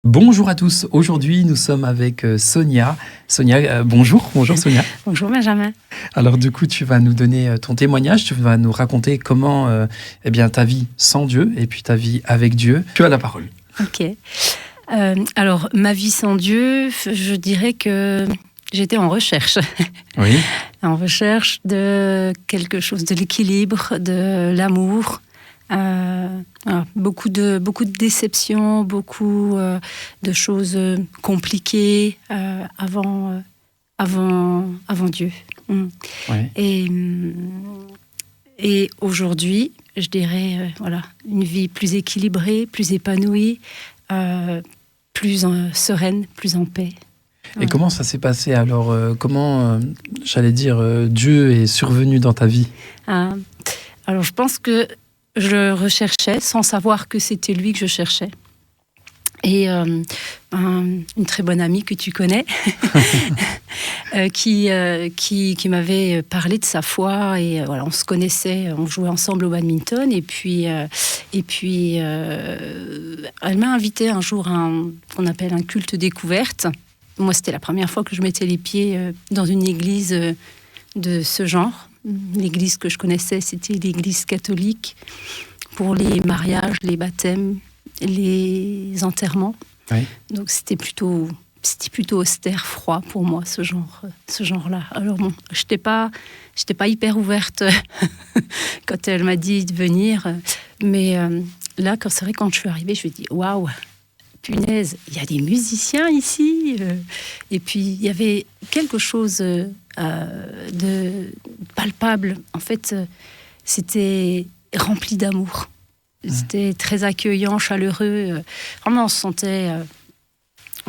Bonjour à tous. Aujourd'hui, nous sommes avec Sonia. Sonia, bonjour. Bonjour Sonia. Bonjour Benjamin. Alors du coup, tu vas nous donner ton témoignage. Tu vas nous raconter comment ta vie sans Dieu et puis ta vie avec Dieu. Tu as la parole. Ok. Alors, ma vie sans Dieu, je dirais que j'étais en recherche. Oui. En recherche de quelque chose, de l'équilibre, de l'amour. Voilà, beaucoup de déceptions, beaucoup de choses compliquées avant Dieu. Oui. Et aujourd'hui, je dirais une vie plus équilibrée, plus épanouie, plus sereine, plus en paix. Et comment ça s'est passé alors comment, Dieu est survenu dans ta vie? Alors, je pense que je recherchais sans savoir que c'était lui que je cherchais. Et une très bonne amie que tu connais, qui m'avait parlé de sa foi. Et on se connaissait, on jouait ensemble au badminton. Et puis elle m'a invité un jour à qu'on appelle un culte découverte. Moi, c'était la première fois que je mettais les pieds dans une église de ce genre. L'église que je connaissais, c'était l'église catholique pour les mariages, les baptêmes, les enterrements. Oui. Donc c'était plutôt austère, froid pour moi, ce genre-là. Alors bon, j'étais pas hyper ouverte quand elle m'a dit de venir, mais là, c'est vrai, quand je suis arrivée, je me dis waouh, punaise, il y a des musiciens ici, et puis il y avait quelque chose de palpable. En fait, c'était rempli d'amour. C'était très accueillant, chaleureux. Vraiment, on se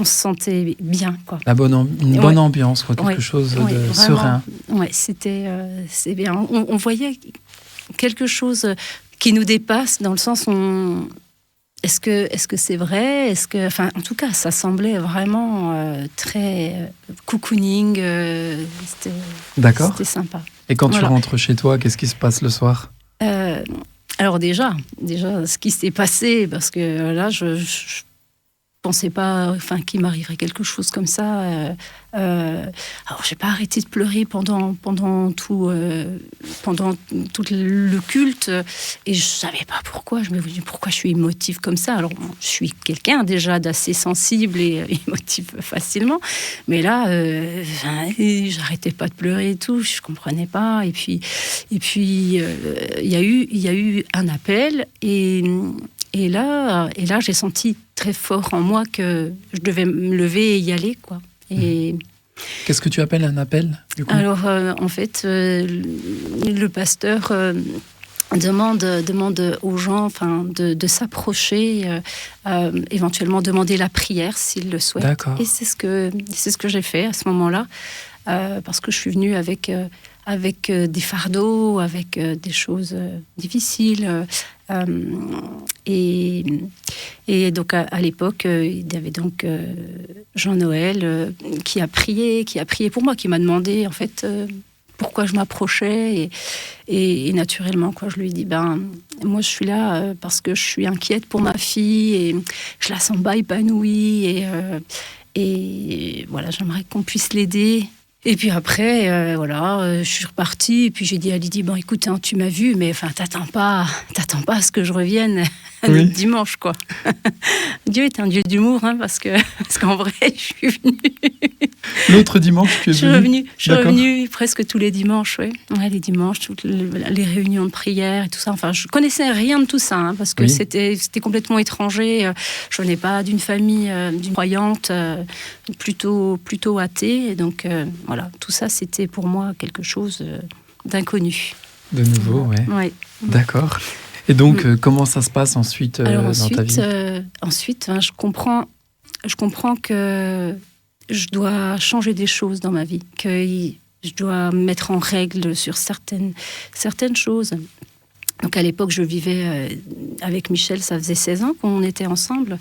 sentait bien, quoi. Une bonne ambiance, quoi, quelque chose de vraiment, serein. Ouais, c'est bien. On voyait quelque chose qui nous dépasse, dans le sens où est-ce que c'est vrai? En tout cas, ça semblait vraiment très cocooning. D'accord. C'était sympa. Et quand tu rentres chez toi, qu'est-ce qui se passe le soir? Alors déjà, ce qui s'est passé, parce que là, je pensais pas, qu'il m'arriverait quelque chose comme ça. Alors, j'ai pas arrêté de pleurer pendant tout le culte, et je savais pas pourquoi. Je me dis pourquoi je suis émotive comme ça. Alors, je suis quelqu'un déjà d'assez sensible et émotive facilement, mais là, j'arrêtais pas de pleurer et tout. Je comprenais pas. Et puis, il y a eu un appel et là, j'ai senti très fort en moi que je devais me lever et y aller, quoi. Et qu'est-ce que tu appelles un appel, du coup? alors, en fait, le pasteur demande aux gens, de s'approcher, éventuellement demander la prière s'ils le souhaitent. D'accord. Et c'est ce que j'ai fait à ce moment-là, parce que je suis venue avec des fardeaux, avec des choses difficiles. Et donc à l'époque, il y avait donc Jean-Noël qui a prié pour moi, qui m'a demandé en fait pourquoi je m'approchais, et naturellement, quoi, je lui ai dit moi je suis là parce que je suis inquiète pour ma fille et je la sens pas épanouie, et voilà, j'aimerais qu'on puisse l'aider. Et puis après, je suis repartie, et puis j'ai dit à Lydie, écoute, tu m'as vu, mais t'attends pas à ce que je revienne un autre dimanche, quoi. Dieu est un Dieu d'humour, parce qu'en vrai, je suis venue. L'autre dimanche, tu es venue? Je suis revenue presque tous les dimanches, oui. Ouais, les dimanches, toutes les réunions de prière et tout ça. Je connaissais rien de tout ça, parce que c'était complètement étranger. Je venais pas d'une famille d'une croyante, plutôt athée, et donc voilà, tout ça, c'était pour moi quelque chose d'inconnu. De nouveau, ouais. Ouais. D'accord. Et donc, comment ça se passe ensuite dans ta vie? Ensuite, je comprends que je dois changer des choses dans ma vie, que je dois mettre en règle sur certaines choses. Donc à l'époque, je vivais avec Michel, ça faisait 16 ans qu'on était ensemble,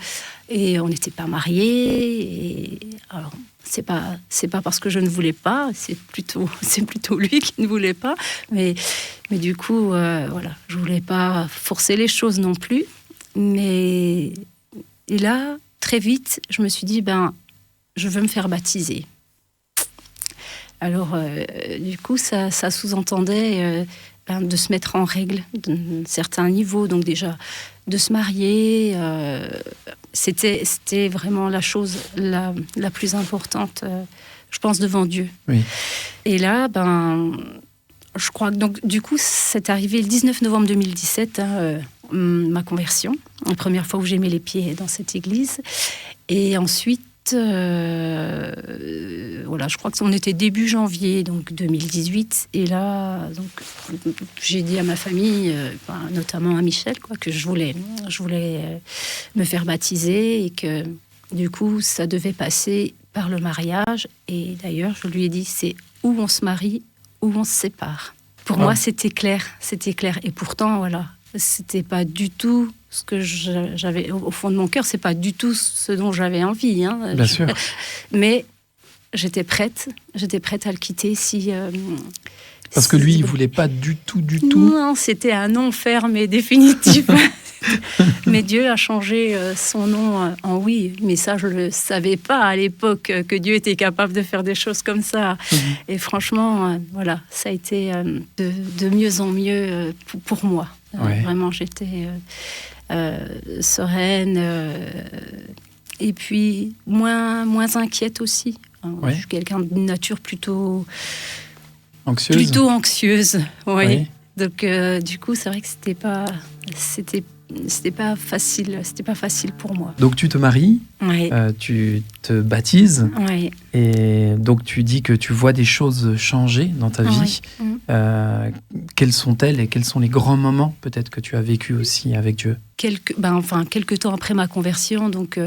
et on n'était pas mariés. Et alors, c'est pas parce que je ne voulais pas, c'est plutôt lui qui ne voulait pas. Mais du coup, je voulais pas forcer les choses non plus. Et là, très vite, je me suis dit, je veux me faire baptiser. Alors, du coup, ça sous-entendait de se mettre en règle d'un certain niveau. Donc déjà, de se marier, c'était vraiment la chose la plus importante, je pense, devant Dieu. Oui. Et là, je crois que, donc, du coup, c'est arrivé le 19 novembre 2017, ma conversion, la première fois où j'ai mis les pieds dans cette église. Et ensuite, voilà, je crois qu'on était début janvier, donc 2018. Et là, donc, j'ai dit à ma famille, notamment à Michel, que je voulais me faire baptiser et que, du coup, ça devait passer par le mariage. Et d'ailleurs, je lui ai dit, c'est où on se marie, où on se sépare. Pour moi, c'était clair. Et pourtant, voilà, c'était pas du tout ce que j'avais au fond de mon cœur. C'est pas du tout ce dont j'avais envie. Bien sûr. Mais j'étais prête à le quitter si. Parce que lui, il voulait pas du tout. Non, c'était un non ferme et définitif. Mais Dieu a changé son nom en oui. Mais ça, je le savais pas à l'époque que Dieu était capable de faire des choses comme ça. Et franchement, voilà, ça a été de mieux en mieux pour moi. Vraiment, j'étais sereine et puis moins inquiète aussi. Je suis quelqu'un de nature plutôt anxieuse. Oui. Donc du coup, c'est vrai que c'était pas facile pour moi. Donc tu te maries, tu te baptises, et donc tu dis que tu vois des choses changer dans ta vie. Quelles sont-elles et quels sont les grands moments peut-être que tu as vécu aussi avec Dieu? Quelques temps après ma conversion, donc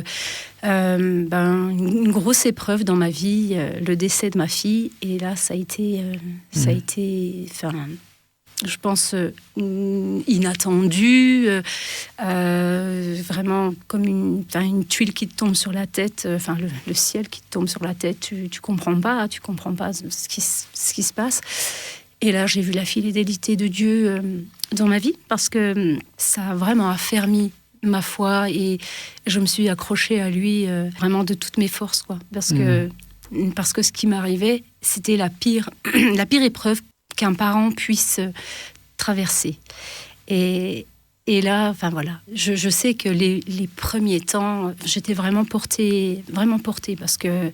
une grosse épreuve dans ma vie, le décès de ma fille, et là ça a été je pense inattendu, vraiment comme une tuile qui te tombe sur la tête, le ciel qui te tombe sur la tête, tu comprends pas ce qui se passe. Et là, j'ai vu la fidélité de Dieu dans ma vie, parce que ça a vraiment affermi ma foi et je me suis accrochée à lui vraiment de toutes mes forces, parce que ce qui m'arrivait, c'était la pire épreuve qu'un parent puisse traverser. Et là, voilà, je sais que les premiers temps, j'étais vraiment portée parce que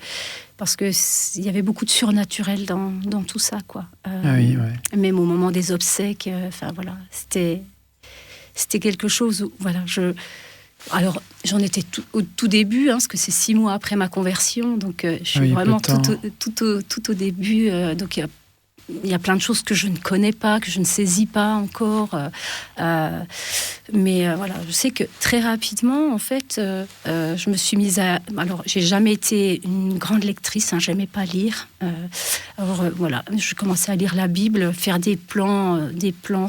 il y avait beaucoup de surnaturel dans tout ça, Même au moment des obsèques, voilà, c'était quelque chose où, voilà, alors, j'en étais au tout début, parce que c'est 6 mois après ma conversion, donc je suis vraiment tout au début, donc il y a plein de choses que je ne connais pas, que je ne saisis pas encore. Mais voilà, je sais que très rapidement, en fait, je me suis mise à... Alors, j'ai jamais été une grande lectrice, j'aimais pas lire. Alors, voilà, je commençais à lire la Bible, faire des plans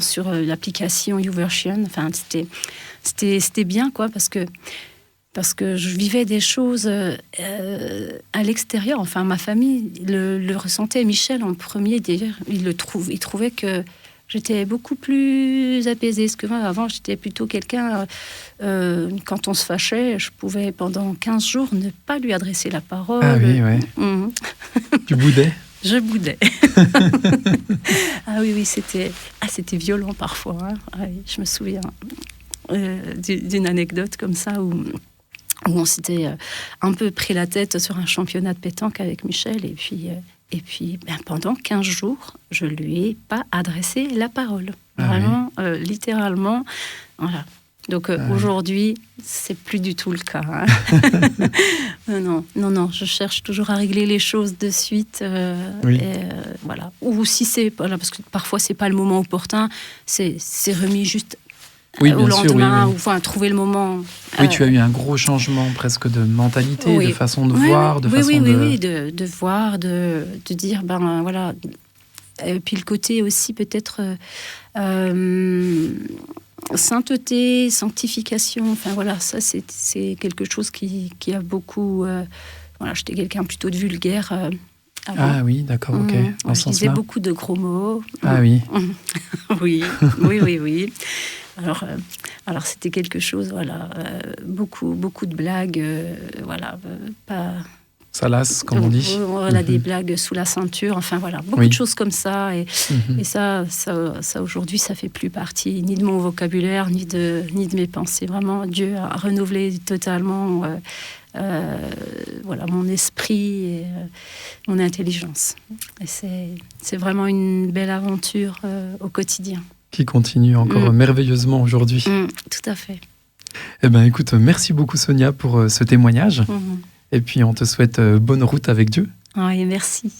sur l'application YouVersion. Enfin, c'était bien, parce que je vivais des choses à l'extérieur. Enfin, ma famille le ressentait. Michel, en premier, d'ailleurs, il trouvait que j'étais beaucoup plus apaisée. Parce que moi, avant, j'étais plutôt quelqu'un... quand on se fâchait, je pouvais, pendant 15 jours, ne pas lui adresser la parole. Ah oui, ouais. Tu boudais? Je boudais. Ah oui, c'était violent parfois. Ah oui, je me souviens d'une anecdote comme ça où on s'était un peu pris la tête sur un championnat de pétanque avec Michel, et puis pendant 15 jours, je lui ai pas adressé la parole. Vraiment, littéralement. Voilà. Donc aujourd'hui, c'est plus du tout le cas. Non, je cherche toujours à régler les choses de suite. Voilà. Ou si c'est... Voilà, parce que parfois, c'est pas le moment opportun, c'est remis juste... au lendemain, ou trouver le moment. Oui, tu as eu un gros changement presque de mentalité, de façon de voir, de façon de voir, de dire, voilà. Et puis le côté aussi peut-être sainteté, sanctification, enfin voilà, ça c'est quelque chose qui a beaucoup... voilà, j'étais quelqu'un plutôt de vulgaire avant. Ah oui, d'accord, ok. Je disais beaucoup de gros mots. Ah oui. Oui. Alors c'était quelque chose, voilà, beaucoup de blagues, voilà, pas... Salace, comme on dit. Voilà, des blagues sous la ceinture, enfin voilà, beaucoup de choses comme ça. Et ça aujourd'hui, ça fait plus partie ni de mon vocabulaire, ni de mes pensées. Vraiment, Dieu a renouvelé totalement voilà, mon esprit et mon intelligence. Et c'est vraiment une belle aventure au quotidien. Qui continue encore merveilleusement aujourd'hui. Tout à fait. Eh bien, écoute, merci beaucoup Sonia pour ce témoignage. Et puis, on te souhaite bonne route avec Dieu. Oui, merci.